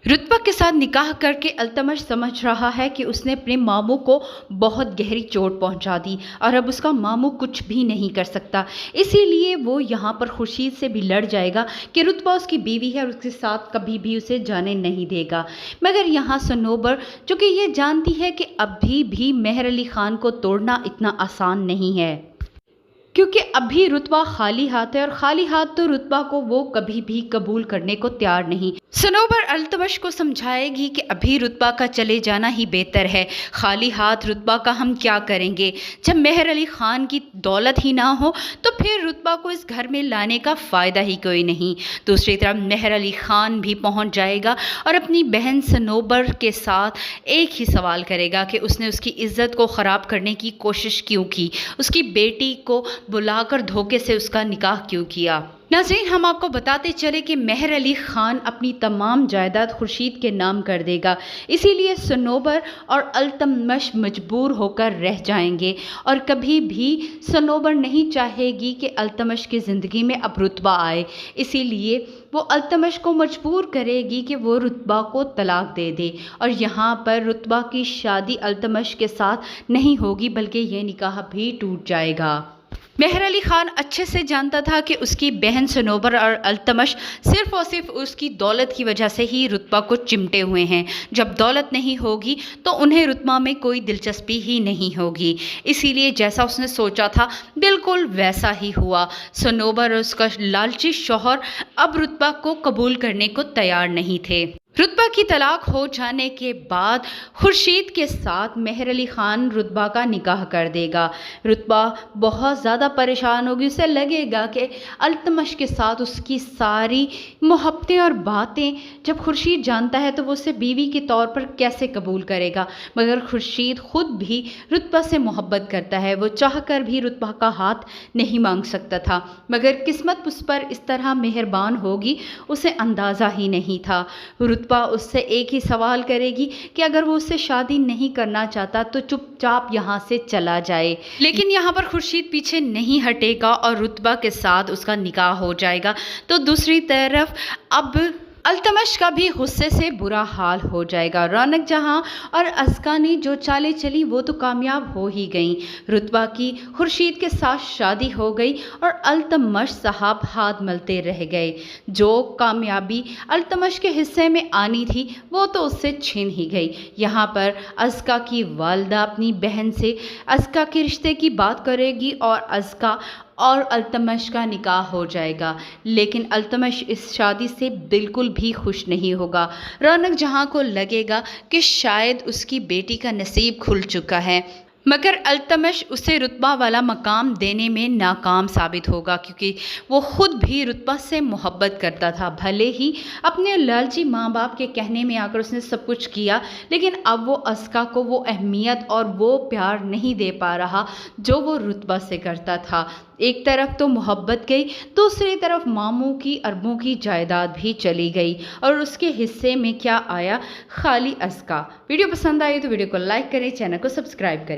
रुतबा के साथ निकाह करके अल्तमश समझ रहा है कि उसने अपने मामू को बहुत गहरी चोट पहुंचा दी और अब उसका मामू कुछ भी नहीं कर सकता। इसीलिए वो यहाँ पर खुर्शीद से भी लड़ जाएगा कि रुतबा उसकी बीवी है और उसके साथ कभी भी उसे जाने नहीं देगा। मगर यहाँ सनोबर, जो कि ये जानती है कि अभी भी मेहर अली ख़ान को तोड़ना इतना आसान नहीं है, क्योंकि अभी रुतबा खाली हाथ है और खाली हाथ तो रुतबा को वो कभी भी कबूल करने को तैयार नहीं। सनोबर अल्तमश को समझाएगी कि अभी रुतबा का चले जाना ही बेहतर है। खाली हाथ रुतबा का हम क्या करेंगे? जब मेहर अली ख़ान की दौलत ही ना हो तो फिर रुतबा को इस घर में लाने का फ़ायदा ही कोई नहीं। दूसरी तरफ मेहर अली ख़ान भी पहुंच जाएगा और अपनी बहन सनोबर के साथ एक ही सवाल करेगा कि उसने उसकी इज़्ज़त को ख़राब करने की कोशिश क्यों की, उसकी बेटी को बुलाकर धोखे से उसका निकाह क्यों किया। नाज़रीन, हम आपको बताते चले कि मेहर अली ख़ान अपनी तमाम जायदाद खुर्शीद के नाम कर देगा। इसीलिए सनोबर और अल्तमश मजबूर होकर रह जाएंगे और कभी भी सनोबर नहीं चाहेगी कि अल्तमश की ज़िंदगी में अब रुतबा आए। इसीलिए वो अल्तमश को मजबूर करेगी कि वो रुतबा को तलाक दे दे और यहाँ पर रुतबा की शादी अल्तमश के साथ नहीं होगी, बल्कि ये निकाह भी टूट जाएगा। मेहर अली ख़ान अच्छे से जानता था कि उसकी बहन सनोबर और अल्तमश सिर्फ़ और सिर्फ उसकी दौलत की वजह से ही रुतबा को चिमटे हुए हैं। जब दौलत नहीं होगी तो उन्हें रुतबा में कोई दिलचस्पी ही नहीं होगी। इसीलिए जैसा उसने सोचा था बिल्कुल वैसा ही हुआ। सनोबर और उसका लालची शौहर अब रुतबा को कबूल करने को तैयार नहीं थे। रुतबा की तलाक हो जाने के बाद खुर्शीद के साथ मेहर अली ख़ान रुतबा का निकाह कर देगा। रुतबा बहुत ज़्यादा परेशान होगी। उसे लगेगा कि अल्तमश के साथ उसकी सारी मोहब्बतें और बातें जब खुर्शीद जानता है तो वो उसे बीवी के तौर पर कैसे कबूल करेगा। मगर खुर्शीद ख़ुद भी रुतबा से मोहब्बत करता है। वो चाह कर भी रुतबा का हाथ नहीं मांग सकता था, मगर किस्मत उस पर इस तरह मेहरबान होगी उसे अंदाज़ा ही नहीं था। रुतबा उससे एक ही सवाल करेगी कि अगर वो उससे शादी नहीं करना चाहता तो चुपचाप यहाँ से चला जाए। लेकिन यहाँ पर खुर्शीद पीछे नहीं हटेगा और रुतबा के साथ उसका निकाह हो जाएगा। तो दूसरी तरफ अब अल्तमश का भी गुस्से से बुरा हाल हो जाएगा। रौनक जहां और अस्का ने जो चालें चली वो तो कामयाब हो ही गई। रुतबा की खुर्शीद के साथ शादी हो गई और अल्तमश साहब हाथ मलते रह गए। जो कामयाबी अल्तमश के हिस्से में आनी थी वो तो उससे छिन ही गई। यहाँ पर अस्का की वालिदा अपनी बहन से अस्का के रिश्ते की बात करेगी और अस्का और अल्तमश का निकाह हो जाएगा। लेकिन अल्तमश इस शादी से बिल्कुल भी खुश नहीं होगा। रौनक जहां को लगेगा कि शायद उसकी बेटी का नसीब खुल चुका है, मगर अल्तमश उसे रुतबा वाला मकाम देने में नाकाम साबित होगा, क्योंकि वो ख़ुद भी रुतबा से मोहब्बत करता था। भले ही अपने लालची माँ बाप के कहने में आकर उसने सब कुछ किया, लेकिन अब वो अस्का को वो अहमियत और वो प्यार नहीं दे पा रहा जो वो रुतबा से करता था। एक तरफ तो मोहब्बत गई, दूसरी तरफ मामू की अरबों की जायदाद भी चली गई और उसके हिस्से में क्या आया? खाली अस्का। वीडियो पसंद आई तो वीडियो को लाइक करें, चैनल को सब्सक्राइब करें।